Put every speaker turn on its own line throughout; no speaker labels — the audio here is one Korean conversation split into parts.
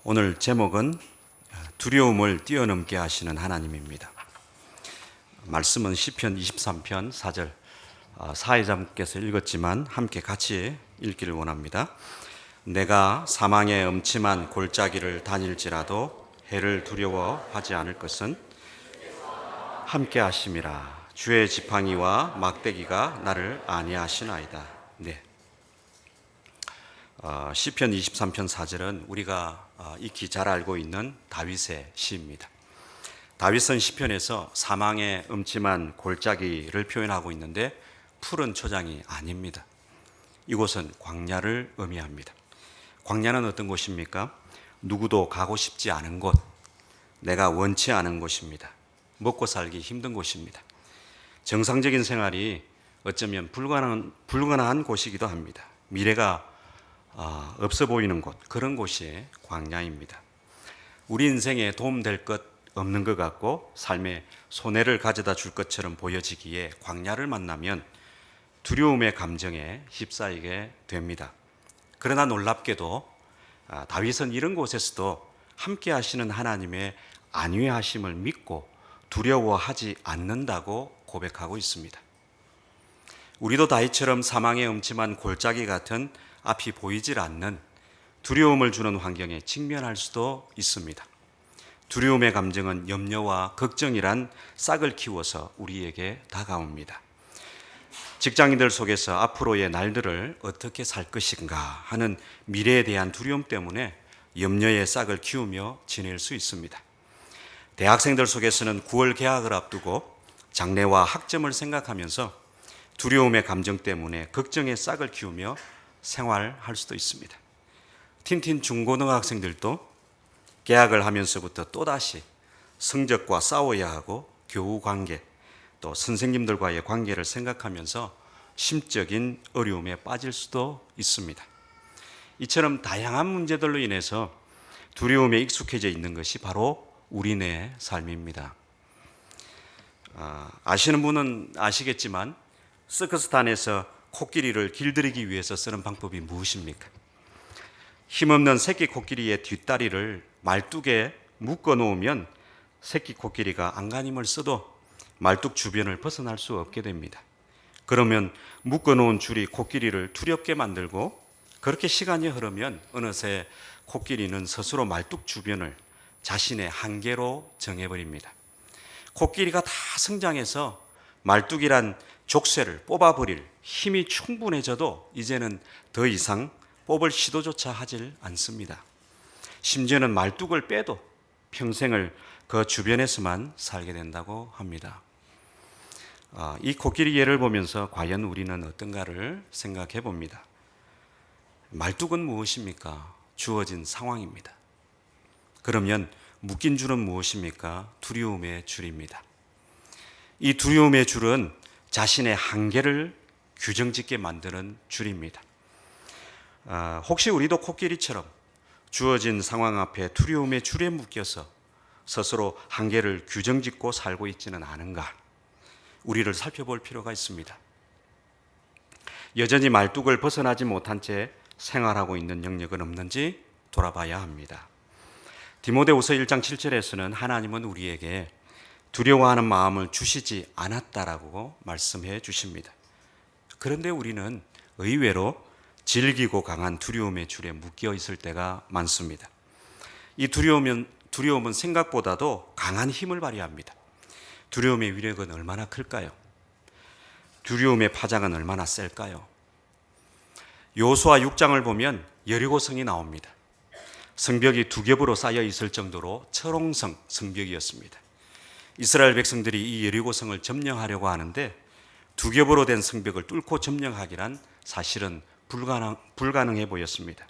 오늘 제목은 두려움을 뛰어넘게 하시는 하나님입니다. 말씀은 시편 23편 4절 사회자분께서 읽었지만 함께 같이 읽기를 원합니다. 내가 사망의 음침한 골짜기를 다닐지라도 해를 두려워하지 않을 것은 함께 하심이라. 주의 지팡이와 막대기가 나를 안위하시나이다. 네. 시편 23편 4절은 우리가 익히 잘 알고 있는 다윗의 시입니다. 다윗은 시편에서 사망의 음침한 골짜기를 표현하고 있는데 푸른 초장이 아닙니다. 이곳은 광야를 의미합니다. 광야는 어떤 곳입니까? 누구도 가고 싶지 않은 곳, 내가 원치 않은 곳입니다. 먹고 살기 힘든 곳입니다. 정상적인 생활이 어쩌면 불가능한 곳이기도 합니다. 미래가 없어 보이는 곳, 그런 곳이 광야입니다. 우리 인생에 도움될 것 없는 것 같고 삶에 손해를 가져다 줄 것처럼 보여지기에 광야를 만나면 두려움의 감정에 휩싸이게 됩니다. 그러나 놀랍게도 다윗은 이런 곳에서도 함께 하시는 하나님의 안위하심을 믿고 두려워하지 않는다고 고백하고 있습니다. 우리도 다윗처럼 사망의 음침한 골짜기 같은 앞이 보이질 않는 두려움을 주는 환경에 직면할 수도 있습니다. 두려움의 감정은 염려와 걱정이란 싹을 키워서 우리에게 다가옵니다. 직장인들 속에서 앞으로의 날들을 어떻게 살 것인가 하는 미래에 대한 두려움 때문에 염려의 싹을 키우며 지낼 수 있습니다. 대학생들 속에서는 9월 개학을 앞두고 장래와 학점을 생각하면서 두려움의 감정 때문에 걱정의 싹을 키우며 생활할 수도 있습니다. 틴틴 중고등학생들도 개학을 하면서부터 또다시 성적과 싸워야 하고 교우 관계, 또 선생님들과의 관계를 생각하면서 심적인 어려움에 빠질 수도 있습니다. 이처럼 다양한 문제들로 인해서 두려움에 익숙해져 있는 것이 바로 우리네 삶입니다. 아시는 분은 아시겠지만 서커스단에서 코끼리를 길들이기 위해서 쓰는 방법이 무엇입니까? 힘없는 새끼 코끼리의 뒷다리를 말뚝에 묶어 놓으면 새끼 코끼리가 안간힘을 써도 말뚝 주변을 벗어날 수 없게 됩니다. 그러면 묶어 놓은 줄이 코끼리를 두렵게 만들고 그렇게 시간이 흐르면 어느새 코끼리는 스스로 말뚝 주변을 자신의 한계로 정해버립니다. 코끼리가 다 성장해서 말뚝이란 족쇄를 뽑아버릴 힘이 충분해져도 이제는 더 이상 뽑을 시도조차 하질 않습니다. 심지어는 말뚝을 빼도 평생을 그 주변에서만 살게 된다고 합니다. 이 코끼리 예를 보면서 과연 우리는 어떤가를 생각해 봅니다. 말뚝은 무엇입니까? 주어진 상황입니다. 그러면 묶인 줄은 무엇입니까? 두려움의 줄입니다. 이 두려움의 줄은 자신의 한계를 규정짓게 만드는 줄입니다. 혹시 우리도 코끼리처럼 주어진 상황 앞에 두려움의 줄에 묶여서 스스로 한계를 규정짓고 살고 있지는 않은가? 우리를 살펴볼 필요가 있습니다. 여전히 말뚝을 벗어나지 못한 채 생활하고 있는 영역은 없는지 돌아봐야 합니다. 디모데후서 1장 7절에서는 하나님은 우리에게 두려워하는 마음을 주시지 않았다라고 말씀해 주십니다. 그런데 우리는 의외로 질기고 강한 두려움의 줄에 묶여 있을 때가 많습니다. 이 두려움은 생각보다도 강한 힘을 발휘합니다. 두려움의 위력은 얼마나 클까요? 두려움의 파장은 얼마나 셀까요? 여호수아 6장을 보면 여리고성이 나옵니다. 성벽이 두 겹으로 쌓여 있을 정도로 철옹성 성벽이었습니다. 이스라엘 백성들이 이 여리고성을 점령하려고 하는데 두 겹으로 된 성벽을 뚫고 점령하기란 사실은 불가능해 보였습니다.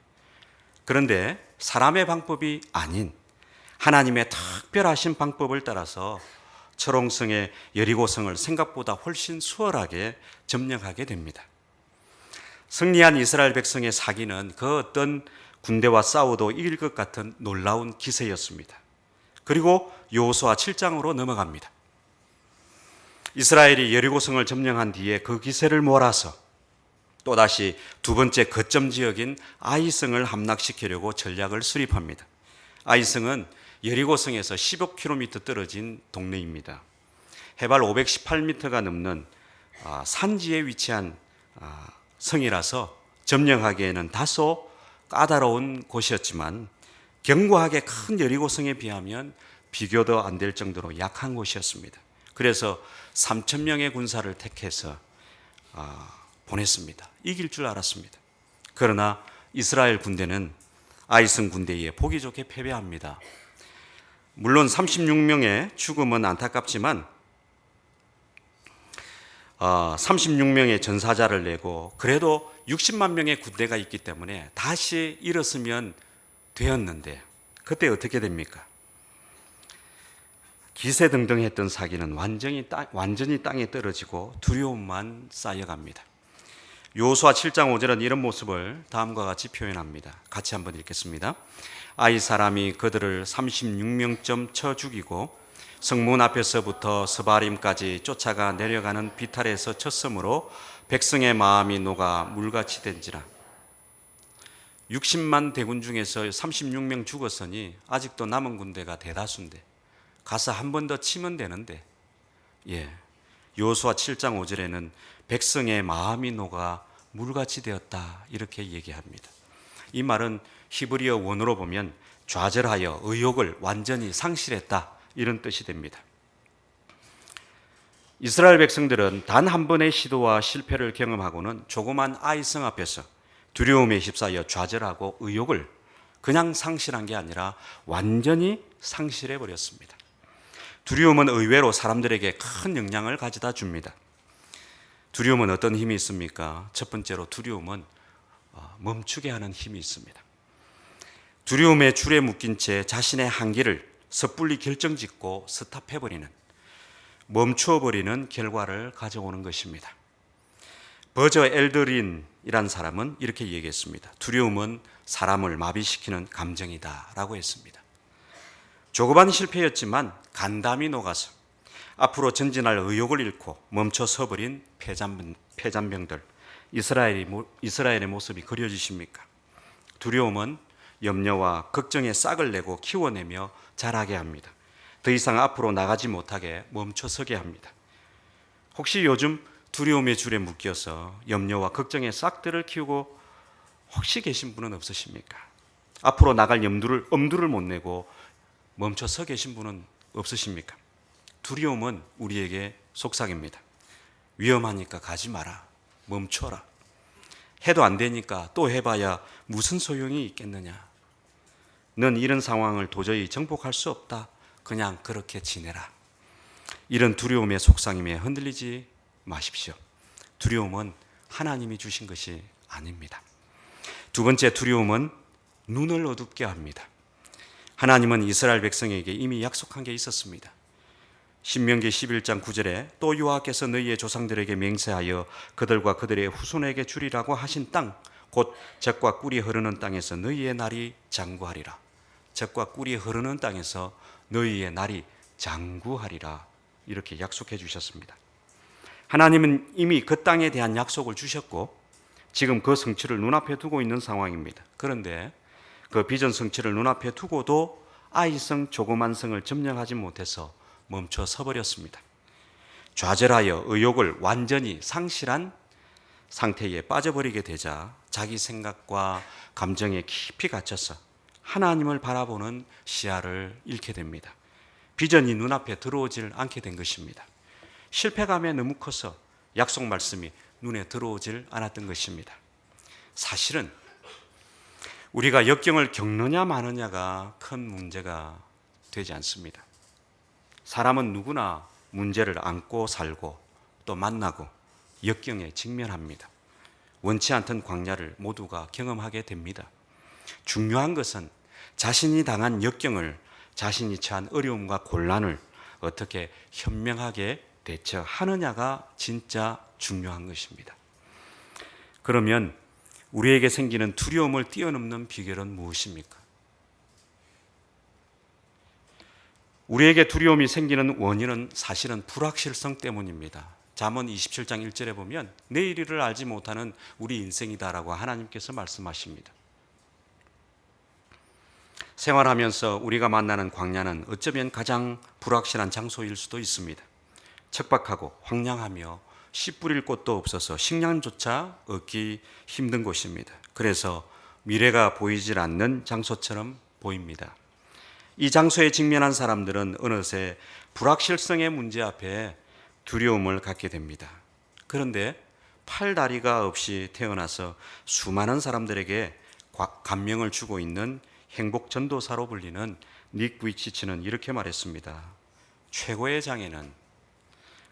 그런데 사람의 방법이 아닌 하나님의 특별하신 방법을 따라서 철옹성의 여리고성을 생각보다 훨씬 수월하게 점령하게 됩니다. 승리한 이스라엘 백성의 사기는 그 어떤 군대와 싸워도 이길 것 같은 놀라운 기세였습니다. 그리고 여호수아 7장으로 넘어갑니다. 이스라엘이 여리고성을 점령한 뒤에 그 기세를 몰아서 또다시 두 번째 거점 지역인 아이성을 함락시키려고 전략을 수립합니다. 아이성은 여리고성에서 15km 떨어진 동네입니다. 해발 518m가 넘는 산지에 위치한 성이라서 점령하기에는 다소 까다로운 곳이었지만 견고하게 큰 여리고성에 비하면 비교도 안 될 정도로 약한 곳이었습니다. 그래서 3,000명의 군사를 택해서 보냈습니다. 이길 줄 알았습니다. 그러나 이스라엘 군대는 아이성 군대에 보기 좋게 패배합니다. 물론 36명의 죽음은 안타깝지만 36명의 전사자를 내고 그래도 60만 명의 군대가 있기 때문에 다시 일었으면 되었는데 그때 어떻게 됩니까? 기세등등했던 사기는 완전히 땅에 떨어지고 두려움만 쌓여갑니다. 여호수아 7장 5절은 이런 모습을 다음과 같이 표현합니다. 같이 한번 읽겠습니다. 아이 사람이 그들을 36명쯤 쳐 죽이고 성문 앞에서부터 스바림까지 쫓아가 내려가는 비탈에서 쳤으므로 백성의 마음이 녹아 물같이 된지라. 60만 대군 중에서 36명 죽었으니 아직도 남은 군대가 대다수인데 가서 한 번 더 치면 되는데, 여호수아 7장 5절에는 백성의 마음이 녹아 물같이 되었다 이렇게 얘기합니다. 이 말은 히브리어 원어로 보면 좌절하여 의욕을 완전히 상실했다 이런 뜻이 됩니다. 이스라엘 백성들은 단 한 번의 시도와 실패를 경험하고는 조그만 아이성 앞에서 두려움에 휩싸여 좌절하고 의욕을 그냥 상실한 게 아니라 완전히 상실해 버렸습니다. 두려움은 의외로 사람들에게 큰 영향을 가져다 줍니다. 두려움은 어떤 힘이 있습니까? 첫 번째로 두려움은 멈추게 하는 힘이 있습니다. 두려움의 줄에 묶인 채 자신의 한계를 섣불리 결정짓고 스탑해버리는, 멈추어버리는 결과를 가져오는 것입니다. 버저 엘드린이란 사람은 이렇게 얘기했습니다. 두려움은 사람을 마비시키는 감정이다 라고 했습니다. 조그만 실패였지만 간담이 녹아서 앞으로 전진할 의욕을 잃고 멈춰 서버린 패잔병들, 이스라엘의 모습이 그려지십니까? 두려움은 염려와 걱정에 싹을 내고 키워내며 자라게 합니다. 더 이상 앞으로 나가지 못하게 멈춰서게 합니다. 혹시 요즘 두려움의 줄에 묶여서 염려와 걱정의 싹들을 키우고 혹시 계신 분은 없으십니까? 앞으로 나갈 엄두를 못 내고 멈춰 서 계신 분은 없으십니까? 두려움은 우리에게 속삭입니다. 위험하니까 가지 마라. 멈춰라. 해도 안 되니까 또 해봐야 무슨 소용이 있겠느냐. 넌 이런 상황을 도저히 정복할 수 없다. 그냥 그렇게 지내라. 이런 두려움의 속삭임에 흔들리지 마십시오. 두려움은 하나님이 주신 것이 아닙니다. 두 번째, 두려움은 눈을 어둡게 합니다. 하나님은 이스라엘 백성에게 이미 약속한 게 있었습니다. 신명기 11장 9절에 또 여호와께서 너희의 조상들에게 맹세하여 그들과 그들의 후손에게 주리라고 하신 땅, 곧 젖과 꿀이 흐르는 땅에서 너희의 날이 장구하리라. 젖과 꿀이 흐르는 땅에서 너희의 날이 장구하리라. 이렇게 약속해 주셨습니다. 하나님은 이미 그 땅에 대한 약속을 주셨고 지금 그 성취를 눈앞에 두고 있는 상황입니다. 그런데 그 비전 성취를 눈앞에 두고도 아이성 조그만 성을 점령하지 못해서 멈춰 서버렸습니다. 좌절하여 의욕을 완전히 상실한 상태에 빠져버리게 되자 자기 생각과 감정에 깊이 갇혀서 하나님을 바라보는 시야를 잃게 됩니다. 비전이 눈앞에 들어오질 않게 된 것입니다. 실패감에 너무 커서 약속 말씀이 눈에 들어오질 않았던 것입니다. 사실은 우리가 역경을 겪느냐 마느냐가 큰 문제가 되지 않습니다. 사람은 누구나 문제를 안고 살고 또 만나고 역경에 직면합니다. 원치 않던 광야를 모두가 경험하게 됩니다. 중요한 것은 자신이 당한 역경을, 자신이 처한 어려움과 곤란을 어떻게 현명하게 대처하느냐가 진짜 중요한 것입니다. 그러면 우리에게 생기는 두려움을 뛰어넘는 비결은 무엇입니까? 우리에게 두려움이 생기는 원인은 사실은 불확실성 때문입니다. 잠언 27장 1절에 보면 내일 일을 알지 못하는 우리 인생이다라고 하나님께서 말씀하십니다. 생활하면서 우리가 만나는 광야는 어쩌면 가장 불확실한 장소일 수도 있습니다. 척박하고 황량하며 씨 뿌릴 곳도 없어서 식량조차 얻기 힘든 곳입니다. 그래서 미래가 보이질 않는 장소처럼 보입니다. 이 장소에 직면한 사람들은 어느새 불확실성의 문제 앞에 두려움을 갖게 됩니다. 그런데 팔다리가 없이 태어나서 수많은 사람들에게 감명을 주고 있는 행복 전도사로 불리는 닉 부이치치는 이렇게 말했습니다. 최고의 장애는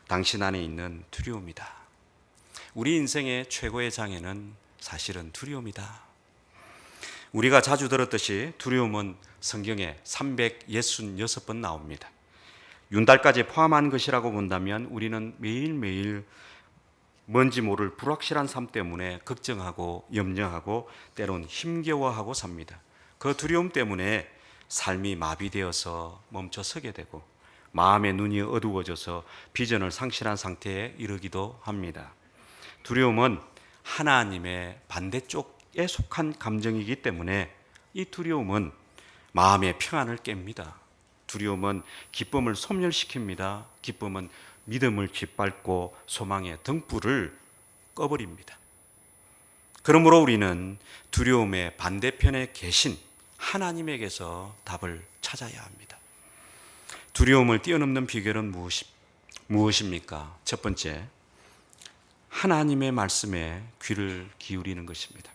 당신 안에 있는 두려움이다. 우리 인생의 최고의 장애는 사실은 두려움이다. 우리가 자주 들었듯이 두려움은 성경에 366번 나옵니다. 윤달까지 포함한 것이라고 본다면 우리는 매일매일 뭔지 모를 불확실한 삶 때문에 걱정하고 염려하고 때론 힘겨워하고 삽니다. 그 두려움 때문에 삶이 마비되어서 멈춰 서게 되고 마음의 눈이 어두워져서 비전을 상실한 상태에 이르기도 합니다. 두려움은 하나님의 반대쪽에 속한 감정이기 때문에 이 두려움은 마음의 평안을 깹니다. 두려움은 기쁨을 소멸시킵니다. 기쁨은 믿음을 짓밟고 소망의 등불을 꺼버립니다. 그러므로 우리는 두려움의 반대편에 계신 하나님에게서 답을 찾아야 합니다. 두려움을 뛰어넘는 비결은 무엇입니까? 첫 번째, 하나님의 말씀에 귀를 기울이는 것입니다.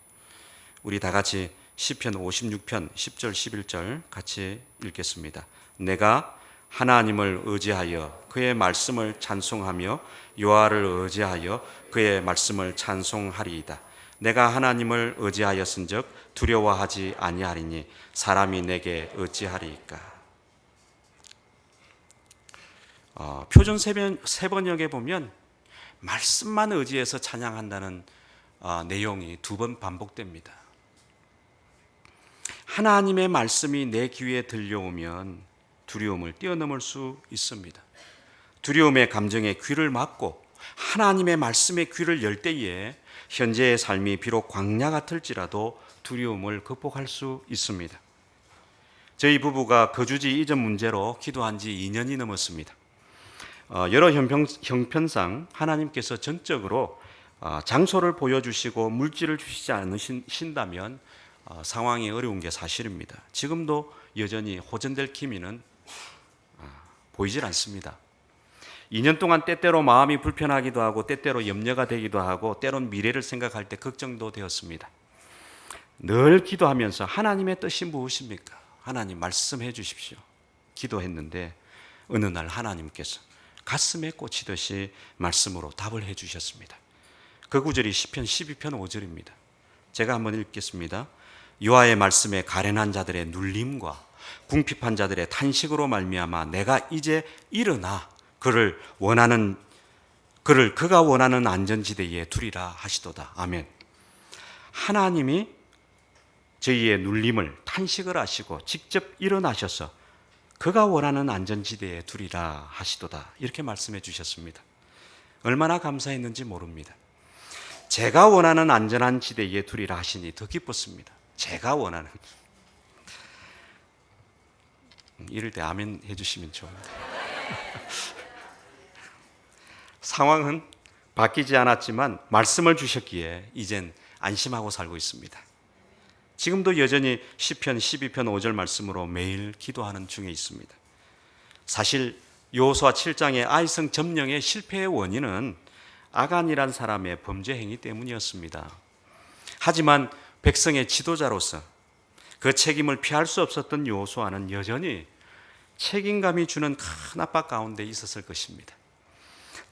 우리 다 같이 시편 56편 10절 11절 같이 읽겠습니다. 내가 하나님을 의지하여 그의 말씀을 찬송하며 여호와를 의지하여 그의 말씀을 찬송하리이다. 내가 하나님을 의지하였은즉 두려워하지 아니하리니 사람이 내게 어찌하리이까. 표준 세번역에 보면 말씀만 의지해서 찬양한다는 내용이 2번 반복됩니다. 하나님의 말씀이 내 귀에 들려오면 두려움을 뛰어넘을 수 있습니다. 두려움의 감정에 귀를 막고 하나님의 말씀에 귀를 열 때에 현재의 삶이 비록 광야 같을지라도 두려움을 극복할 수 있습니다. 저희 부부가 거주지 이전 문제로 기도한 지 2년이 넘었습니다. 여러 형편상 하나님께서 전적으로 장소를 보여주시고 물질을 주시지 않으신다면 상황이 어려운 게 사실입니다. 지금도 여전히 호전될 기미는 보이질 않습니다. 2년 동안 때때로 마음이 불편하기도 하고 때때로 염려가 되기도 하고 때론 미래를 생각할 때 걱정도 되었습니다. 늘 기도하면서 하나님의 뜻이 무엇입니까? 하나님 말씀해 주십시오. 기도했는데 어느 날 하나님께서 가슴에 꽂히듯이 말씀으로 답을 해 주셨습니다. 그 구절이 시편 12편 5절입니다. 제가 한번 읽겠습니다. 여호와의 말씀에 가련한 자들의 눌림과 궁핍한 자들의 탄식으로 말미암아 내가 이제 일어나 그가 원하는 안전지대에 두리라 하시도다. 아멘. 하나님이 저희의 눌림을 탄식을 하시고 직접 일어나셔서 그가 원하는 안전지대에 두리라 하시도다. 이렇게 말씀해 주셨습니다. 얼마나 감사했는지 모릅니다. 제가 원하는 안전한 지대에 두리라 하시니 더 기뻤습니다. 제가 원하는. 이럴 때 아멘 해주시면 좋습니다. 상황은 바뀌지 않았지만 말씀을 주셨기에 이젠 안심하고 살고 있습니다. 지금도 여전히 시편 12편 5절 말씀으로 매일 기도하는 중에 있습니다. 사실 여호수아 7장의 아이성 점령의 실패의 원인은 아간이란 사람의 범죄 행위 때문이었습니다. 하지만 백성의 지도자로서 그 책임을 피할 수 없었던 여호수아는 여전히 책임감이 주는 큰 압박 가운데 있었을 것입니다.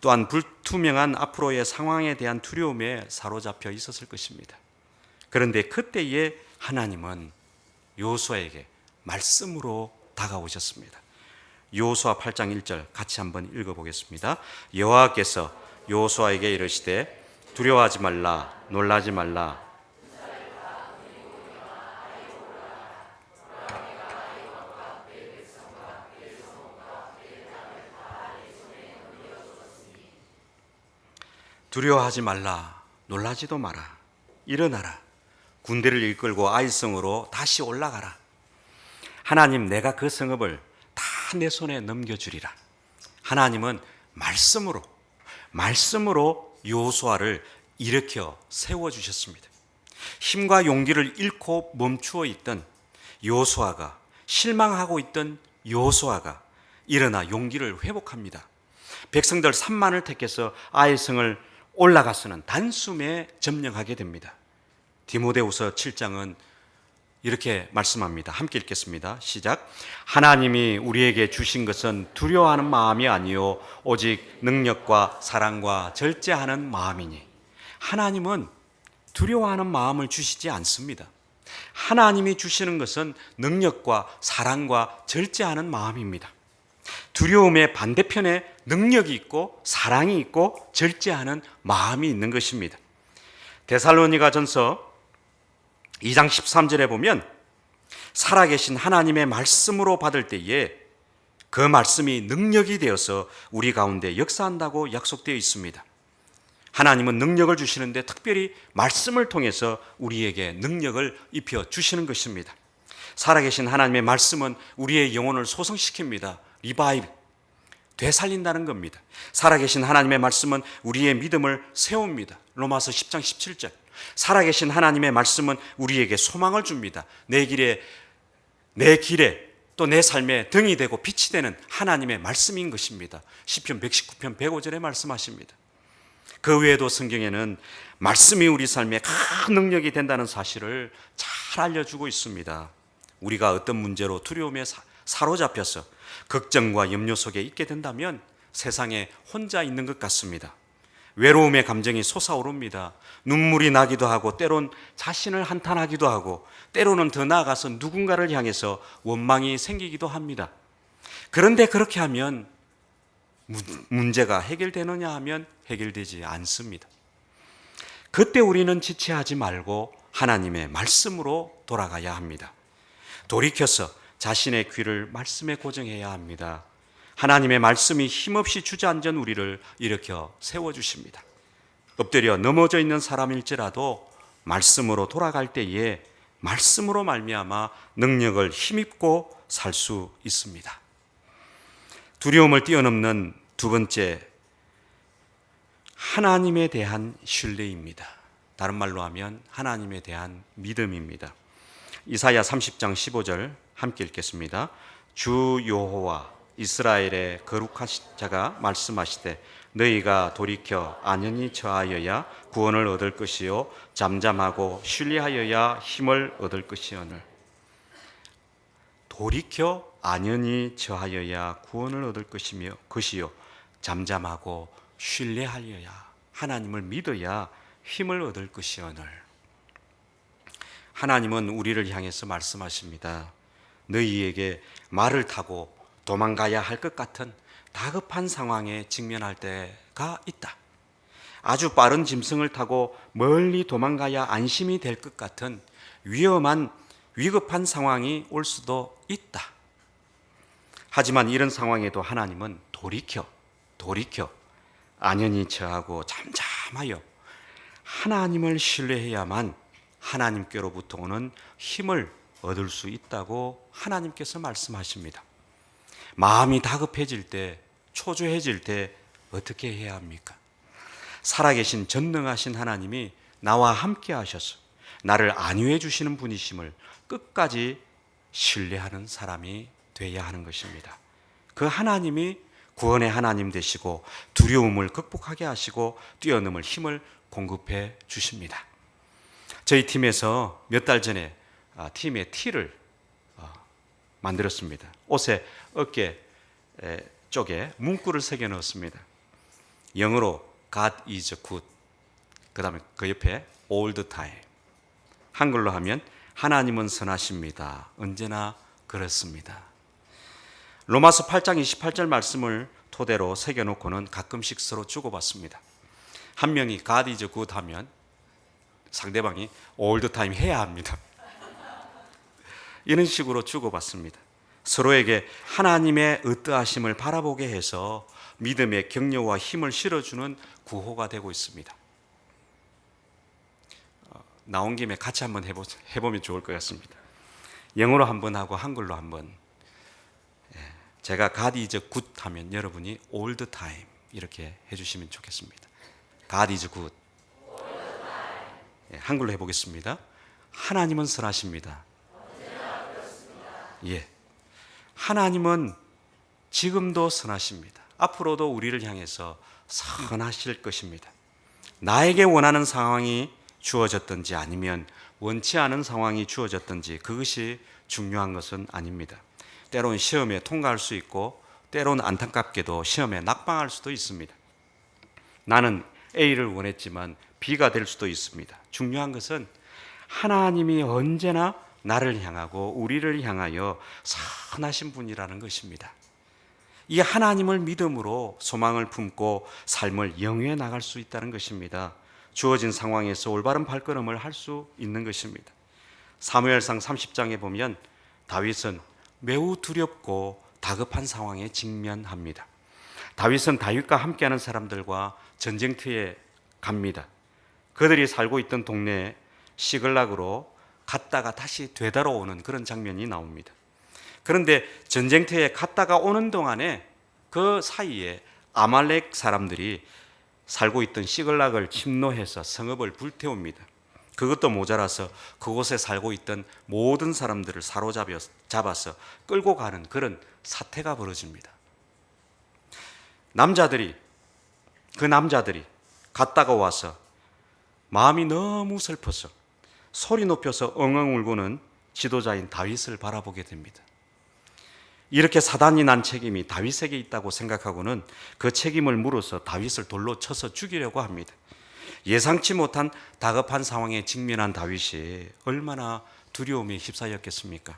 또한 불투명한 앞으로의 상황에 대한 두려움에 사로잡혀 있었을 것입니다. 그런데 그때에 하나님은 여호수아에게 말씀으로 다가오셨습니다. 여호수아 8장 1절 같이 한번 읽어보겠습니다. 여호와께서 여호수아에게 이르시되 두려워하지 말라, 놀라지 말라. 두려워하지 말라, 놀라지도 마라. 일어나라. 군대를 이끌고 아이성으로 다시 올라가라. 하나님, 내가 그 성읍을 다 내 손에 넘겨주리라. 하나님은 말씀으로 여호수아를 일으켜 세워주셨습니다. 힘과 용기를 잃고 멈추어 있던 여호수아가, 실망하고 있던 여호수아가 일어나 용기를 회복합니다. 백성들 3만을 택해서 아이성을 올라가서는 단숨에 점령하게 됩니다. 디모데후서 7장은 이렇게 말씀합니다. 함께 읽겠습니다. 시작. 하나님이 우리에게 주신 것은 두려워하는 마음이 아니요 오직 능력과 사랑과 절제하는 마음이니. 하나님은 두려워하는 마음을 주시지 않습니다. 하나님이 주시는 것은 능력과 사랑과 절제하는 마음입니다. 두려움의 반대편에 능력이 있고 사랑이 있고 절제하는 마음이 있는 것입니다. 데살로니가전서 2장 13절에 보면 살아계신 하나님의 말씀으로 받을 때에 그 말씀이 능력이 되어서 우리 가운데 역사한다고 약속되어 있습니다. 하나님은 능력을 주시는데 특별히 말씀을 통해서 우리에게 능력을 입혀 주시는 것입니다. 살아계신 하나님의 말씀은 우리의 영혼을 소성시킵니다. 리바이브, 되살린다는 겁니다. 살아계신 하나님의 말씀은 우리의 믿음을 세웁니다. 로마서 10장 17절. 살아계신 하나님의 말씀은 우리에게 소망을 줍니다. 내 길에 또 내 삶에 등이 되고 빛이 되는 하나님의 말씀인 것입니다. 시편 119편 105절에 말씀하십니다. 그 외에도 성경에는 말씀이 우리 삶에 큰 능력이 된다는 사실을 잘 알려주고 있습니다. 우리가 어떤 문제로 두려움에 사로잡혀서 걱정과 염려 속에 있게 된다면 세상에 혼자 있는 것 같습니다. 외로움의 감정이 솟아오릅니다. 눈물이 나기도 하고 때론 자신을 한탄하기도 하고 때로는 더 나아가서 누군가를 향해서 원망이 생기기도 합니다. 그런데 그렇게 하면 문제가 해결되느냐 하면 해결되지 않습니다. 그때 우리는 지체하지 말고 하나님의 말씀으로 돌아가야 합니다. 돌이켜서 자신의 귀를 말씀에 고정해야 합니다. 하나님의 말씀이 힘없이 주저앉은 우리를 일으켜 세워주십니다. 엎드려 넘어져 있는 사람일지라도 말씀으로 돌아갈 때에 말씀으로 말미암아 능력을 힘입고 살 수 있습니다. 두려움을 뛰어넘는 두 번째, 하나님에 대한 신뢰입니다. 다른 말로 하면 하나님에 대한 믿음입니다. 이사야 30장 15절 함께 읽겠습니다. 주 여호와 이스라엘의 거룩하신 자가 말씀하시되 너희가 돌이켜 안연히 처하여야 구원을 얻을 것이요 잠잠하고 신뢰하여야 힘을 얻을 것이오늘. 돌이켜 안연히 처하여야 구원을 얻을 것이요 잠잠하고 신뢰하여야, 하나님을 믿어야 힘을 얻을 것이오늘. 하나님은 우리를 향해서 말씀하십니다. 너희에게 말을 타고 도망가야 할 것 같은 다급한 상황에 직면할 때가 있다. 아주 빠른 짐승을 타고 멀리 도망가야 안심이 될 것 같은 위급한 상황이 올 수도 있다. 하지만 이런 상황에도 하나님은 돌이켜 안연히 처하고 잠잠하여 하나님을 신뢰해야만 하나님께로부터 오는 힘을 얻을 수 있다고 하나님께서 말씀하십니다. 마음이 다급해질 때, 초조해질 때 어떻게 해야 합니까? 살아계신 전능하신 하나님이 나와 함께 하셔서 나를 안위해 주시는 분이심을 끝까지 신뢰하는 사람이 되어야 하는 것입니다. 그 하나님이 구원의 하나님 되시고 두려움을 극복하게 하시고 뛰어넘을 힘을 공급해 주십니다. 저희 팀에서 몇 달 전에 팀의 티를 만들었습니다. 옷에 어깨 쪽에 문구를 새겨 넣었습니다. 영어로 God is good, 그 다음에 그 옆에 all the time. 한글로 하면 하나님은 선하십니다. 언제나 그렇습니다. 로마서 8장 28절 말씀을 토대로 새겨놓고는 가끔씩 서로 주고받습니다. 한 명이 God is good 하면 상대방이 all the time 해야 합니다. 이런 식으로 주고받습니다. 서로에게 하나님의 의도하심을 바라보게 해서 믿음의 격려와 힘을 실어주는 구호가 되고 있습니다. 나온 김에 같이 한번 해보면 좋을 것 같습니다. 영어로 한번 하고 한글로 한번. 제가 God is good 하면 여러분이 all the time 이렇게 해주시면 좋겠습니다. God is good. 한글로 해보겠습니다. 하나님은 선하십니다. 예, 하나님은 지금도 선하십니다. 앞으로도 우리를 향해서 선하실 것입니다. 나에게 원하는 상황이 주어졌든지 아니면 원치 않은 상황이 주어졌든지 그것이 중요한 것은 아닙니다. 때론 시험에 통과할 수 있고 때론 안타깝게도 시험에 낙방할 수도 있습니다. 나는 A를 원했지만 B가 될 수도 있습니다. 중요한 것은 하나님이 언제나 나를 향하고 우리를 향하여 선하신 분이라는 것입니다. 이 하나님을 믿음으로 소망을 품고 삶을 영위해 나갈 수 있다는 것입니다. 주어진 상황에서 올바른 발걸음을 할 수 있는 것입니다. 사무엘상 30장에 보면 다윗은 매우 두렵고 다급한 상황에 직면합니다. 다윗은 다윗과 함께하는 사람들과 전쟁터에 갑니다. 그들이 살고 있던 동네에 시글락으로 갔다가 다시 되돌아오는 그런 장면이 나옵니다. 그런데 전쟁터에 갔다가 오는 동안에 그 사이에 아말렉 사람들이 살고 있던 시글락을 침노해서 성읍을 불태웁니다. 그것도 모자라서 그곳에 살고 있던 모든 사람들을 사로잡아서 끌고 가는 그런 사태가 벌어집니다. 그 남자들이 갔다가 와서 마음이 너무 슬퍼서 소리 높여서 엉엉 울고는 지도자인 다윗을 바라보게 됩니다. 이렇게 사단이 난 책임이 다윗에게 있다고 생각하고는 그 책임을 물어서 다윗을 돌로 쳐서 죽이려고 합니다. 예상치 못한 다급한 상황에 직면한 다윗이 얼마나 두려움에 휩싸였겠습니까?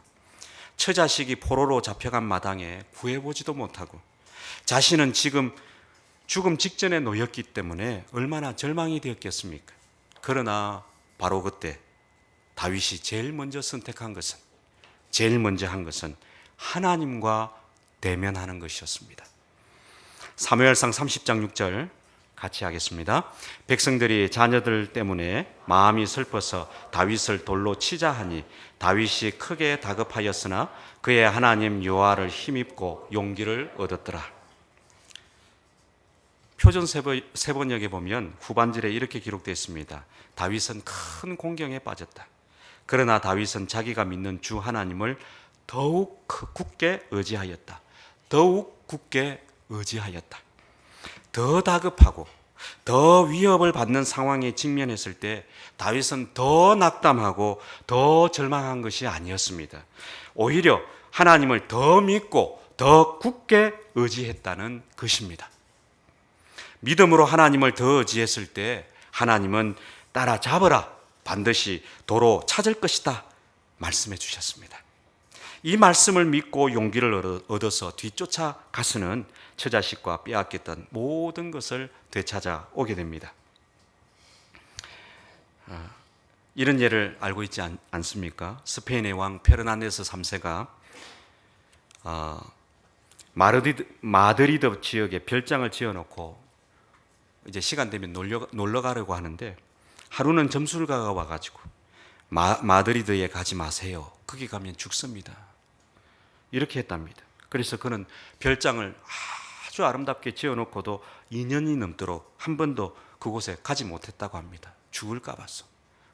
처자식이 포로로 잡혀간 마당에 구해보지도 못하고 자신은 지금 죽음 직전에 놓였기 때문에 얼마나 절망이 되었겠습니까? 그러나 바로 그때 다윗이 제일 먼저 한 것은 하나님과 대면하는 것이었습니다. 사무엘상 30장 6절 같이 하겠습니다. 백성들이 자녀들 때문에 마음이 슬퍼서 다윗을 돌로 치자 하니 다윗이 크게 다급하였으나 그의 하나님 여호와를 힘입고 용기를 얻었더라. 표준 세번역에 보면 후반절에 이렇게 기록되어 있습니다. 다윗은 큰 공경에 빠졌다. 그러나 다윗은 자기가 믿는 주 하나님을 더욱 굳게 의지하였다. 더 다급하고 더 위협을 받는 상황에 직면했을 때 다윗은 더 낙담하고 더 절망한 것이 아니었습니다. 오히려 하나님을 더 믿고 더 굳게 의지했다는 것입니다. 믿음으로 하나님을 더 의지했을 때 하나님은 따라잡으라, 반드시 도로 찾을 것이다 말씀해 주셨습니다. 이 말씀을 믿고 용기를 얻어서 뒤쫓아가서는 처자식과 빼앗겼던 모든 것을 되찾아 오게 됩니다. 이런 예를 알고 있지 않습니까? 스페인의 왕 페르난데스 3세가 마드리드 지역에 별장을 지어놓고 이제 시간 되면 놀러 가려고 하는데 하루는 점술가가 와가지고 마드리드에 가지 마세요. 거기 가면 죽습니다. 이렇게 했답니다. 그래서 그는 별장을 아주 아름답게 지어놓고도 2년이 넘도록 한 번도 그곳에 가지 못했다고 합니다. 죽을까 봐서.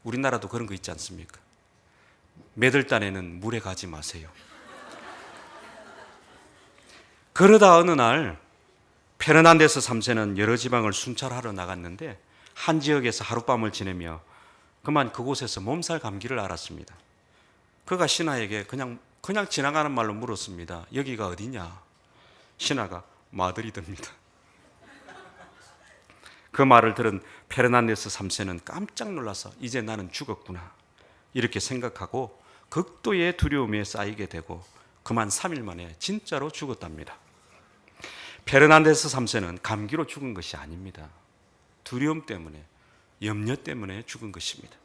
우리나라도 그런 거 있지 않습니까? 매들 딴에는 물에 가지 마세요. 그러다 어느 날 페르난데스 3세는 여러 지방을 순찰하러 나갔는데 한 지역에서 하룻밤을 지내며 그만 그곳에서 몸살 감기를 앓았습니다. 그가 신하에게 그냥 지나가는 말로 물었습니다. 여기가 어디냐? 신하가 마드리드입니다. 그 말을 들은 페르난데스 3세는 깜짝 놀라서 이제 나는 죽었구나 이렇게 생각하고 극도의 두려움에 쌓이게 되고 그만 3일 만에 진짜로 죽었답니다. 페르난데스 3세는 감기로 죽은 것이 아닙니다. 두려움 때문에, 염려 때문에 죽은 것입니다.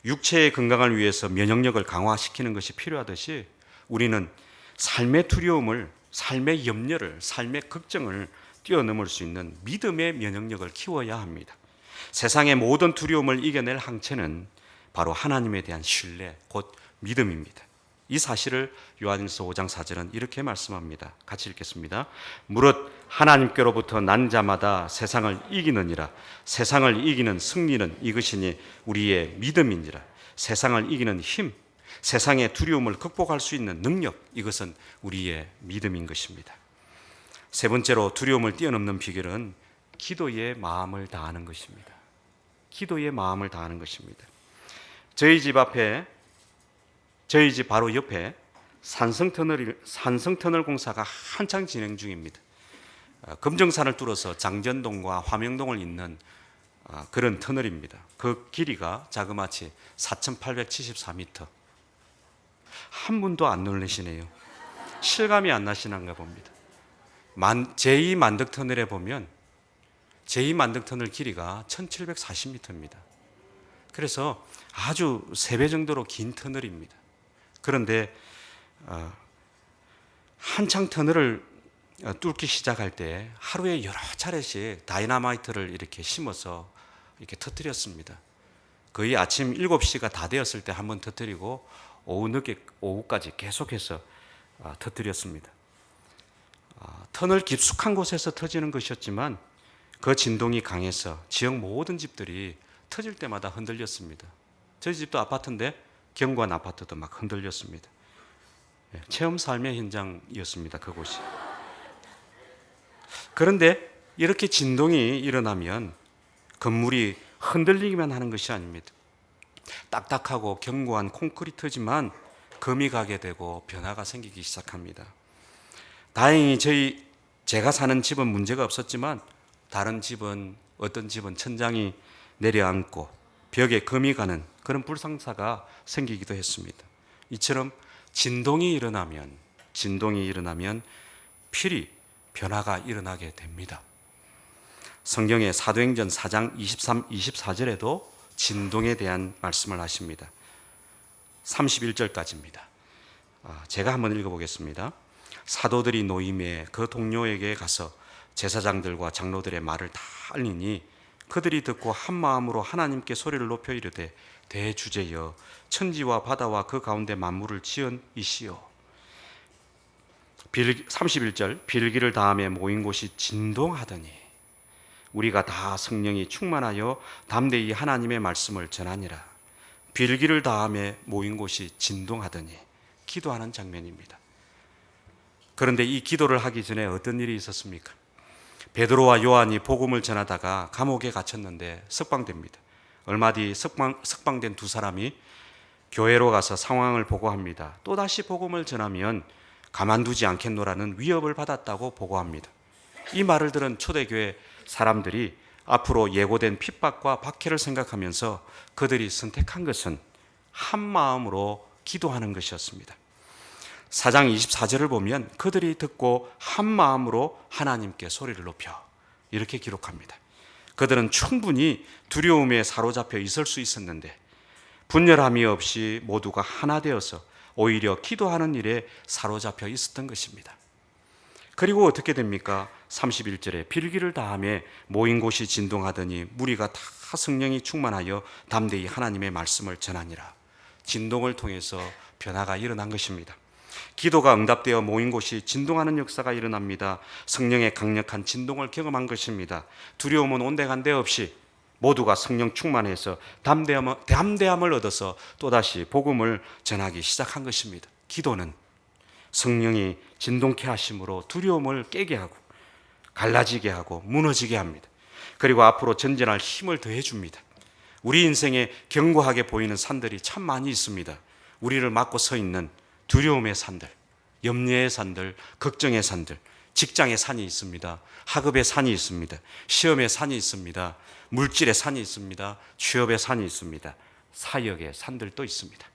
육체의 건강을 위해서 면역력을 강화시키는 것이 필요하듯이 우리는 삶의 두려움을, 삶의 염려를, 삶의 걱정을 뛰어넘을 수 있는 믿음의 면역력을 키워야 합니다. 세상의 모든 두려움을 이겨낼 항체는 바로 하나님에 대한 신뢰, 곧 믿음입니다. 이 사실을 요한일서 5장 4절은 이렇게 말씀합니다. 같이 읽겠습니다. 무릇 하나님께로부터 난 자마다 세상을 이기느니라. 세상을 이기는 승리는 이것이니 우리의 믿음이니라. 세상을 이기는 힘, 세상의 두려움을 극복할 수 있는 능력, 이것은 우리의 믿음인 것입니다. 세 번째로 두려움을 뛰어넘는 비결은 기도의 마음을 다하는 것입니다. 기도의 마음을 다하는 것입니다. 저희 집 바로 옆에 산성터널 공사가 한창 진행 중입니다. 금정산을 뚫어서 장전동과 화명동을 잇는 그런 터널입니다. 그 길이가 자그마치 4,874m. 한 분도 안 놀라시네요. 실감이 안 나시는가 봅니다. 제2만덕터널에 보면 제2만덕터널 길이가 1,740m입니다. 그래서 아주 3배 정도로 긴 터널입니다. 그런데 한창 터널을 뚫기 시작할 때 하루에 여러 차례씩 다이너마이트를 이렇게 심어서 이렇게 터뜨렸습니다. 거의 아침 7시가 다 되었을 때 한번 터뜨리고 오후까지 계속해서 터뜨렸습니다. 터널 깊숙한 곳에서 터지는 것이었지만 그 진동이 강해서 지역 모든 집들이 터질 때마다 흔들렸습니다. 저희 집도 아파트인데 경관 아파트도 막 흔들렸습니다. 체험 삶의 현장이었습니다. 그곳이. 그런데 이렇게 진동이 일어나면 건물이 흔들리기만 하는 것이 아닙니다. 딱딱하고 견고한 콘크리트지만 금이 가게 되고 변화가 생기기 시작합니다. 다행히 제가 사는 집은 문제가 없었지만 다른 집은, 어떤 집은 천장이 내려앉고 벽에 금이 가는 그런 불상사가 생기기도 했습니다. 이처럼 진동이 일어나면 필히 변화가 일어나게 됩니다. 성경의 사도행전 4장 23, 24절에도 진동에 대한 말씀을 하십니다. 31절까지입니다. 제가 한번 읽어보겠습니다. 사도들이 노임에 그 동료에게 가서 제사장들과 장로들의 말을 다 알리니 그들이 듣고 한 마음으로 하나님께 소리를 높여 이르되 대주제여 천지와 바다와 그 가운데 만물을 지은 이시여. 31절 빌기를 다함에 모인 곳이 진동하더니 우리가 다 성령이 충만하여 담대히 하나님의 말씀을 전하니라. 빌기를 다함에 모인 곳이 진동하더니 기도하는 장면입니다. 그런데 이 기도를 하기 전에 어떤 일이 있었습니까? 베드로와 요한이 복음을 전하다가 감옥에 갇혔는데 석방됩니다. 얼마 뒤 석방된 두 사람이 교회로 가서 상황을 보고합니다. 또다시 복음을 전하면 가만두지 않겠노라는 위협을 받았다고 보고합니다. 이 말을 들은 초대교회 사람들이 앞으로 예고된 핍박과 박해를 생각하면서 그들이 선택한 것은 한 마음으로 기도하는 것이었습니다. 4장 24절을 보면 그들이 듣고 한 마음으로 하나님께 소리를 높여 이렇게 기록합니다. 그들은 충분히 두려움에 사로잡혀 있을 수 있었는데 분열함이 없이 모두가 하나 되어서 오히려 기도하는 일에 사로잡혀 있었던 것입니다. 그리고 어떻게 됩니까? 31절에 빌기를 다함에 모인 곳이 진동하더니 무리가 다 성령이 충만하여 담대히 하나님의 말씀을 전하니라. 진동을 통해서 변화가 일어난 것입니다. 기도가 응답되어 모인 곳이 진동하는 역사가 일어납니다. 성령의 강력한 진동을 경험한 것입니다. 두려움은 온데간데 없이 모두가 성령 충만해서 담대함을 얻어서 또다시 복음을 전하기 시작한 것입니다. 기도는 성령이 진동케 하심으로 두려움을 깨게 하고 갈라지게 하고 무너지게 합니다. 그리고 앞으로 전진할 힘을 더해 줍니다. 우리 인생에 견고하게 보이는 산들이 참 많이 있습니다. 우리를 막고 서 있는 두려움의 산들, 염려의 산들, 걱정의 산들, 직장의 산이 있습니다. 학업의 산이 있습니다. 시험의 산이 있습니다. 물질의 산이 있습니다. 취업의 산이 있습니다. 사역의 산들도 있습니다.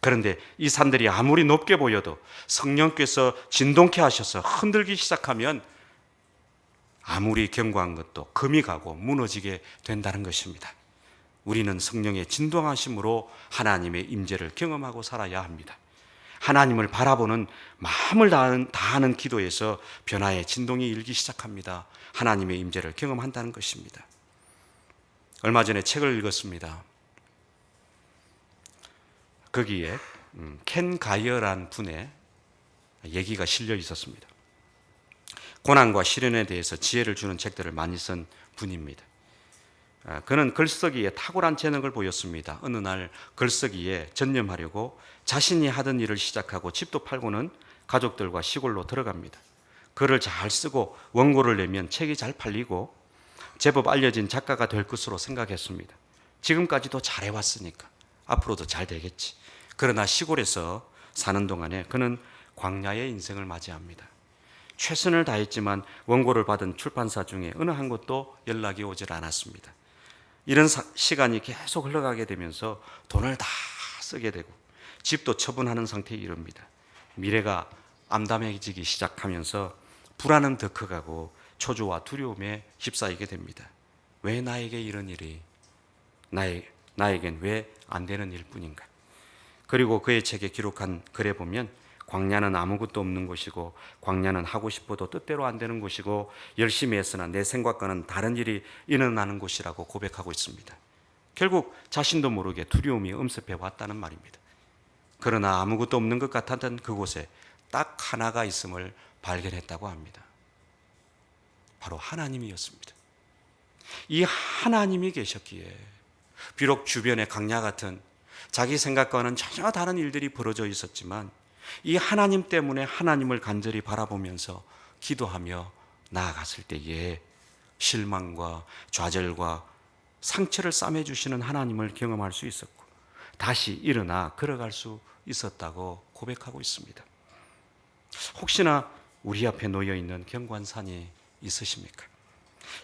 그런데 이 산들이 아무리 높게 보여도 성령께서 진동케 하셔서 흔들기 시작하면 아무리 견고한 것도 금이 가고 무너지게 된다는 것입니다. 우리는 성령의 진동하심으로 하나님의 임재를 경험하고 살아야 합니다. 하나님을 바라보는 마음을 다하는 기도에서 변화의 진동이 일기 시작합니다. 하나님의 임재를 경험한다는 것입니다. 얼마 전에 책을 읽었습니다. 거기에 켄 가이어란 분의 얘기가 실려 있었습니다. 고난과 시련에 대해서 지혜를 주는 책들을 많이 쓴 분입니다. 그는 글쓰기에 탁월한 재능을 보였습니다. 어느 날 글쓰기에 전념하려고 자신이 하던 일을 시작하고 집도 팔고는 가족들과 시골로 들어갑니다. 글을 잘 쓰고 원고를 내면 책이 잘 팔리고 제법 알려진 작가가 될 것으로 생각했습니다. 지금까지도 잘해왔으니까 앞으로도 잘 되겠지. 그러나 시골에서 사는 동안에 그는 광야의 인생을 맞이합니다. 최선을 다했지만 원고를 받은 출판사 중에 어느 한 곳도 연락이 오질 않았습니다. 이런 시간이 계속 흘러가게 되면서 돈을 다 쓰게 되고 집도 처분하는 상태에 이릅니다. 미래가 암담해지기 시작하면서 불안은 더 커가고 초조와 두려움에 휩싸이게 됩니다. 왜 나에게 이런 일이 나에겐 왜 안 되는 일뿐인가? 그리고 그의 책에 기록한 글에 보면 광야는 아무것도 없는 곳이고 광야는 하고 싶어도 뜻대로 안 되는 곳이고 열심히 했으나 내 생각과는 다른 일이 일어나는 곳이라고 고백하고 있습니다. 결국 자신도 모르게 두려움이 엄습해 왔다는 말입니다. 그러나 아무것도 없는 것 같았던 그곳에 딱 하나가 있음을 발견했다고 합니다. 바로 하나님이었습니다. 이 하나님이 계셨기에 비록 주변에 광야 같은 자기 생각과는 전혀 다른 일들이 벌어져 있었지만 이 하나님 때문에 하나님을 간절히 바라보면서 기도하며 나아갔을 때에 실망과 좌절과 상처를 싸매주시는 하나님을 경험할 수 있었고 다시 일어나 걸어갈 수 있었다고 고백하고 있습니다. 혹시나 우리 앞에 놓여있는 경관산이 있으십니까?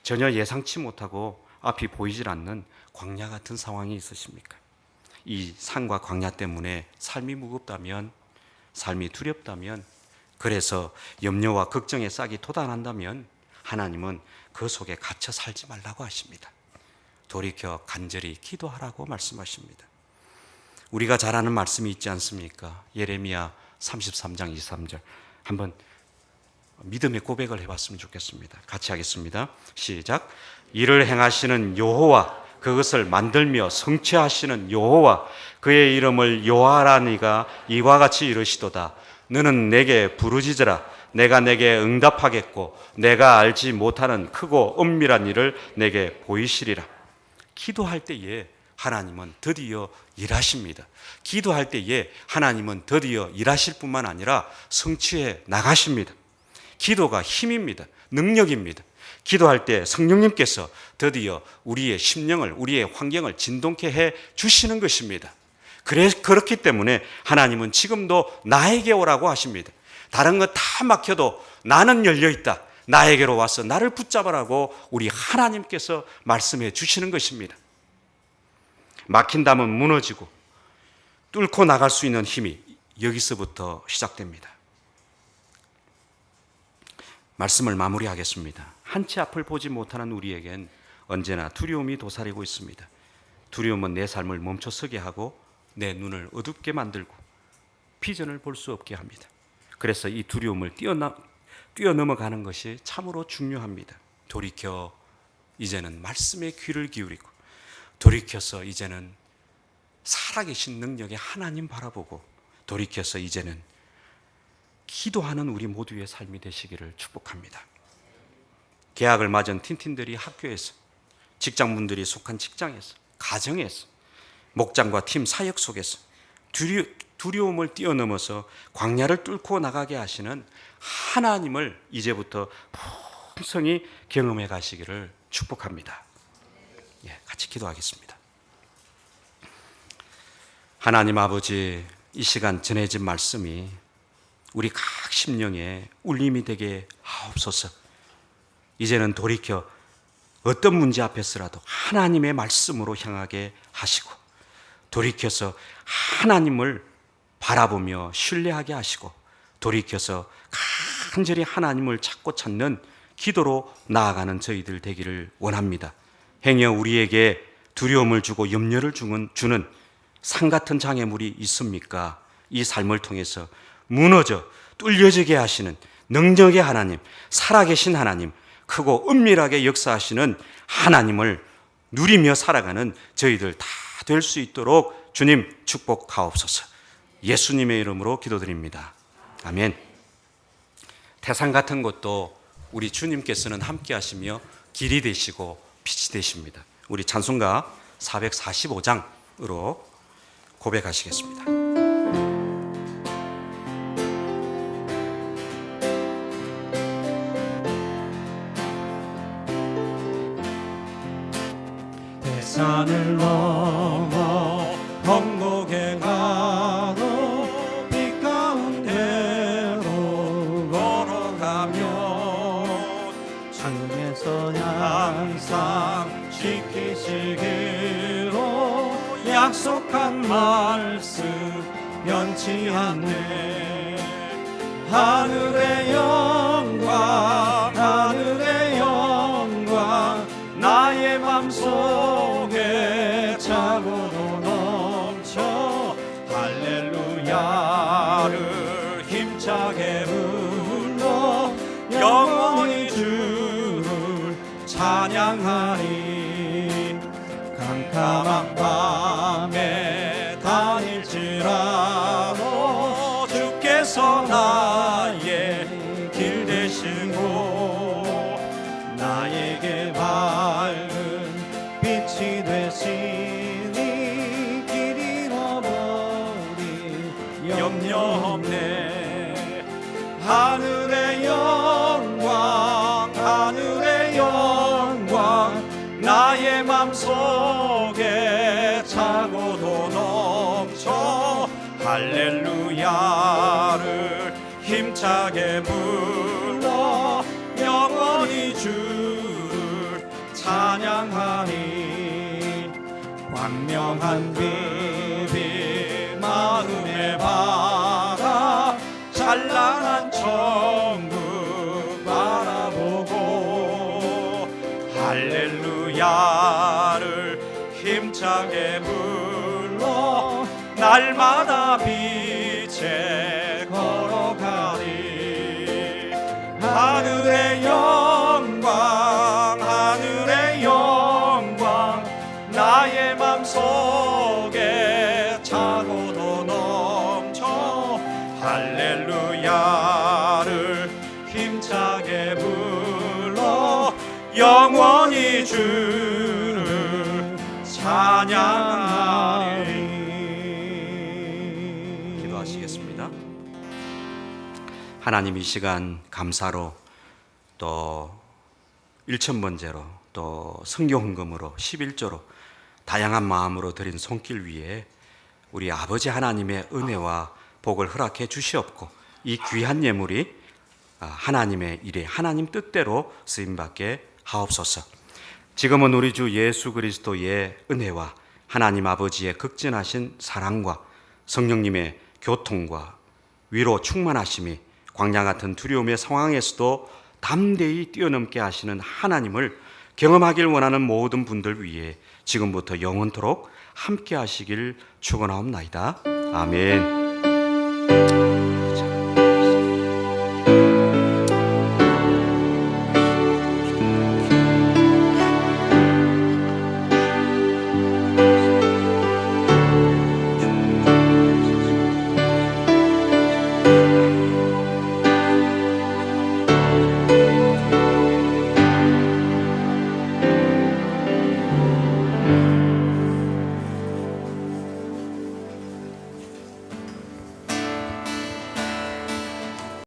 전혀 예상치 못하고 앞이 보이질 않는 광야 같은 상황이 있으십니까? 이 산과 광야 때문에 삶이 무겁다면, 삶이 두렵다면, 그래서 염려와 걱정의 싹이 돋아난다면 하나님은 그 속에 갇혀 살지 말라고 하십니다. 돌이켜 간절히 기도하라고 말씀하십니다. 우리가 잘 아는 말씀이 있지 않습니까? 예레미야 33장 23절 한번 믿음의 고백을 해봤으면 좋겠습니다. 같이 하겠습니다. 시작. 이를 행하시는 여호와, 그것을 만들며 성취하시는 여호와, 그의 이름을 여호와라니가 이와 같이 이르시도다. 너는 내게 부르짖으라. 내가 내게 응답하겠고 내가 알지 못하는 크고 엄밀한 일을 내게 보이시리라. 기도할 때에 하나님은 드디어 일하십니다. 기도할 때에 하나님은 드디어 일하실 뿐만 아니라 성취해 나가십니다. 기도가 힘입니다. 능력입니다. 기도할 때 성령님께서 드디어 우리의 심령을, 우리의 환경을 진동케 해 주시는 것입니다. 그렇기 때문에 하나님은 지금도 나에게 오라고 하십니다. 다른 거 다 막혀도 나는 열려있다. 나에게로 와서 나를 붙잡으라고 우리 하나님께서 말씀해 주시는 것입니다. 막힌 담은 무너지고 뚫고 나갈 수 있는 힘이 여기서부터 시작됩니다. 말씀을 마무리하겠습니다. 한치 앞을 보지 못하는 우리에겐 언제나 두려움이 도사리고 있습니다. 두려움은 내 삶을 멈춰서게 하고 내 눈을 어둡게 만들고 비전을 볼 수 없게 합니다. 그래서 이 두려움을 뛰어넘어가는 것이 참으로 중요합니다. 돌이켜 이제는 말씀에 귀를 기울이고 돌이켜서 이제는 살아계신 능력의 하나님 바라보고 돌이켜서 이제는 기도하는 우리 모두의 삶이 되시기를 축복합니다. 계약을 맞은 틴틴들이 학교에서, 직장분들이 속한 직장에서, 가정에서, 목장과 팀 사역 속에서 두려움을 뛰어넘어서 광야를 뚫고 나가게 하시는 하나님을 이제부터 풍성히 경험해 가시기를 축복합니다. 같이 기도하겠습니다. 하나님 아버지, 이 시간 전해진 말씀이 우리 각 심령에 울림이 되게 하옵소서. 이제는 돌이켜 어떤 문제 앞에서라도 하나님의 말씀으로 향하게 하시고 돌이켜서 하나님을 바라보며 신뢰하게 하시고 돌이켜서 간절히 하나님을 찾고 찾는 기도로 나아가는 저희들 되기를 원합니다. 행여 우리에게 두려움을 주고 염려를 주는 산 같은 장애물이 있습니까? 이 삶을 통해서 무너져 뚫려지게 하시는 능력의 하나님, 살아계신 하나님, 크고 은밀하게 역사하시는 하나님을 누리며 살아가는 저희들 다 될 수 있도록 주님 축복하옵소서. 예수님의 이름으로 기도드립니다. 아멘. 태산 같은 것도 우리 주님께서는 함께 하시며 길이 되시고 빛이 되십니다. 우리 찬송가 445장으로 고백하시겠습니다.
산을 넘어 험곡에 가도 빛 가운데로 걸어가면 주님께서 항상 지키시기로 약속한 말씀 변치 않네. 하늘의 영광 하늘의 영광 나의 맘속에 차고도 넘쳐 할렐루야를 힘차게 불러 영원히 주를 찬양하리. 캄캄한 밤에 다닐지라도 주께서 나의 길 되시고 나에게 밝은 빛이 되시니 길 잃어버린 염려 없네. 하늘의 영광 하늘의 영광 나의 맘속에 차고도 넘쳐 할렐루야를 힘차게 불러 영원히 주를 찬양하니. 광명한 빛이 마음에 박아 찬란한 천국 바라보고 할렐루야를 힘차게 불러 날마다 빛에 걸어가리. 하늘의 영광 하늘의 영광 나의 맘속에 차고도 넘쳐 할렐루야를 힘차게 불러 영원히 주를 찬양하리.
기도하시겠습니다. 하나님, 이 시간 감사로 또 일천번제로 또 성경헌금으로 11조로 다양한 마음으로 드린 손길 위에 우리 아버지 하나님의 은혜와 복을 허락해 주시옵고 이 귀한 예물이 하나님의 일에 하나님 뜻대로 쓰임받게 하옵소서. 지금은 우리 주 예수 그리스도의 은혜와 하나님 아버지의 극진하신 사랑과 성령님의 교통과 위로 충만하심이 광야 같은 두려움의 상황에서도 담대히 뛰어넘게 하시는 하나님을 경험하길 원하는 모든 분들 위해 지금부터 영원토록 함께 하시길 축원하옵나이다. 아멘.